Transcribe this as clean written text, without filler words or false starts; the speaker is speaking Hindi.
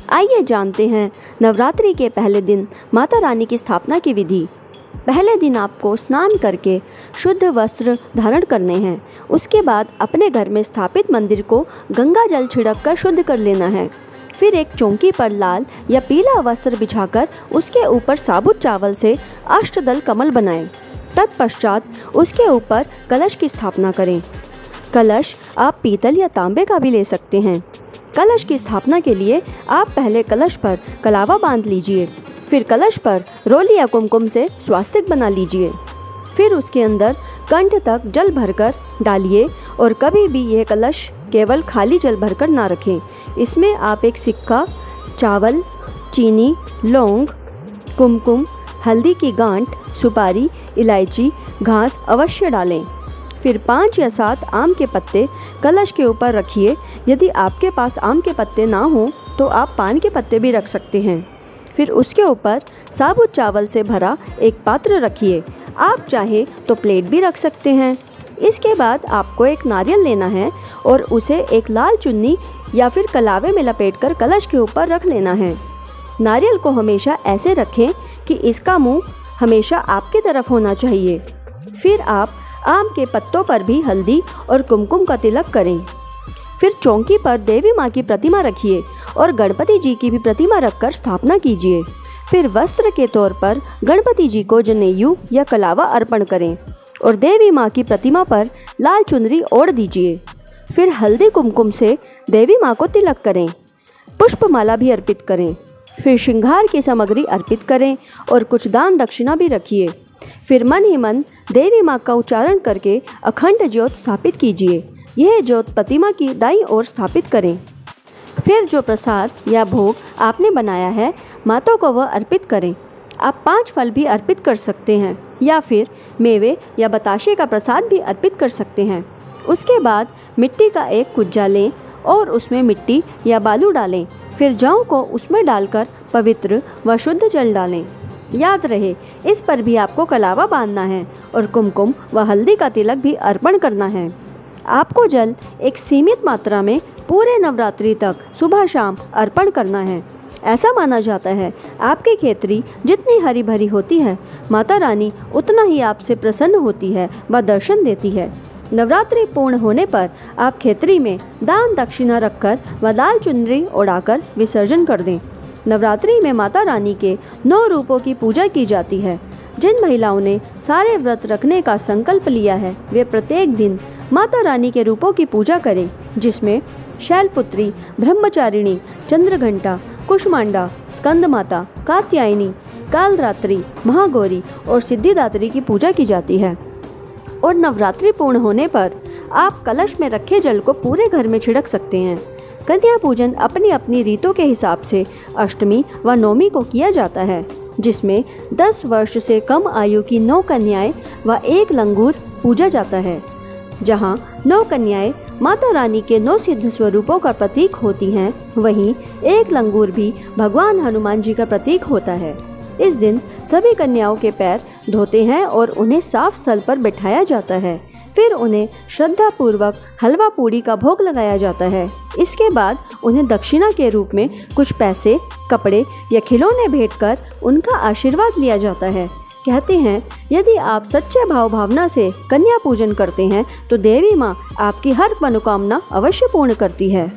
आइए जानते हैं नवरात्रि के पहले दिन माता रानी की स्थापना की विधि। पहले दिन आपको स्नान करके शुद्ध वस्त्र धारण करने हैं। उसके बाद अपने घर में स्थापित मंदिर को गंगा जल छिड़क कर शुद्ध कर लेना है। फिर एक चौकी पर लाल या पीला वस्त्र बिछाकर उसके ऊपर साबुत चावल से अष्टदल कमल बनाएं। तत्पश्चात उसके ऊपर कलश की स्थापना करें। कलश आप पीतल या तांबे का भी ले सकते हैं। कलश की स्थापना के लिए आप पहले कलश पर कलावा बांध लीजिए। फिर कलश पर रोली या कुमकुम से स्वास्तिक बना लीजिए। फिर उसके अंदर कंठ तक जल भरकर डालिए और कभी भी यह कलश केवल खाली जल भरकर ना रखें। इसमें आप एक सिक्का, चावल, चीनी, लौंग, कुमकुम, हल्दी की गांठ, सुपारी, इलायची, घास अवश्य डालें। फिर 5 या 7 आम के पत्ते कलश के ऊपर रखिए। यदि आपके पास आम के पत्ते ना हों तो आप पान के पत्ते भी रख सकते हैं। फिर उसके ऊपर साबुत चावल से भरा एक पात्र रखिए। आप चाहे तो प्लेट भी रख सकते हैं। इसके बाद आपको एक नारियल लेना है और उसे एक लाल चुन्नी या फिर कलावे में लपेटकर कलश के ऊपर रख लेना है। नारियल को हमेशा ऐसे रखें कि इसका मुंह हमेशा आपकी तरफ होना चाहिए। फिर आप आम के पत्तों पर भी हल्दी और कुमकुम का तिलक करें। फिर चौकी पर देवी माँ की प्रतिमा रखिए और गणपति जी की भी प्रतिमा रखकर स्थापना कीजिए। फिर वस्त्र के तौर पर गणपति जी को जनेऊ या कलावा अर्पण करें और देवी माँ की प्रतिमा पर लाल चुनरी ओढ़ दीजिए। फिर हल्दी कुमकुम से देवी माँ को तिलक करें। पुष्पमाला भी अर्पित करें। फिर श्रृंगार की सामग्री अर्पित करें और कुछ दान दक्षिणा भी रखिए। फिर मन ही मन देवी माँ का उच्चारण करके अखंड ज्योत स्थापित कीजिए। यह ज्योत प्रतिमा की दाईं ओर स्थापित करें। फिर जो प्रसाद या भोग आपने बनाया है माता को वह अर्पित करें। आप 5 फल भी अर्पित कर सकते हैं या फिर मेवे या बताशे का प्रसाद भी अर्पित कर सकते हैं। उसके बाद मिट्टी का एक कुज्जा लें और उसमें मिट्टी या बालू डालें। फिर जौ को उसमें डालकर पवित्र व शुद्ध जल डालें। याद रहे, इस पर भी आपको कलावा बांधना है और कुमकुम व हल्दी का तिलक भी अर्पण करना है। आपको जल एक सीमित मात्रा में पूरे नवरात्रि तक सुबह शाम अर्पण करना है। ऐसा माना जाता है आपकी खेतरी जितनी हरी भरी होती है माता रानी उतना ही आपसे प्रसन्न होती है व दर्शन देती है। नवरात्रि पूर्ण होने पर आप खेतरी में दान दक्षिणा रखकर व लाल चुनरी ओढ़ाकर विसर्जन कर दें। नवरात्रि में माता रानी के 9 रूपों की पूजा की जाती है। जिन महिलाओं ने सारे व्रत रखने का संकल्प लिया है वे प्रत्येक दिन माता रानी के रूपों की पूजा करें, जिसमें शैलपुत्री, ब्रह्मचारिणी, चंद्रघंटा, कुष्मांडा, स्कंद माता, कात्यायनी, कालरात्रि, महागौरी और सिद्धिदात्री की पूजा की जाती है। और नवरात्रि पूर्ण होने पर आप कलश में रखे जल को पूरे घर में छिड़क सकते हैं। कन्या पूजन अपनी अपनी रीतों के हिसाब से अष्टमी व नवमी को किया जाता है, जिसमें 10 वर्ष से कम आयु की 9 कन्याएं व 1 लंगूर पूजा जाता है। जहां 9 कन्याएं माता रानी के 9 सिद्ध स्वरूपों का प्रतीक होती हैं, वहीं 1 लंगूर भी भगवान हनुमान जी का प्रतीक होता है। इस दिन सभी कन्याओं के पैर धोते हैं और उन्हें साफ स्थल पर बिठाया जाता है। फिर उन्हें श्रद्धा पूर्वक हलवा पूड़ी का भोग लगाया जाता है। इसके बाद उन्हें दक्षिणा के रूप में कुछ पैसे, कपड़े या खिलौने भेंट कर उनका आशीर्वाद लिया जाता है। कहते हैं यदि आप सच्चे भाव भावना से कन्या पूजन करते हैं तो देवी माँ आपकी हर मनोकामना अवश्य पूर्ण करती है।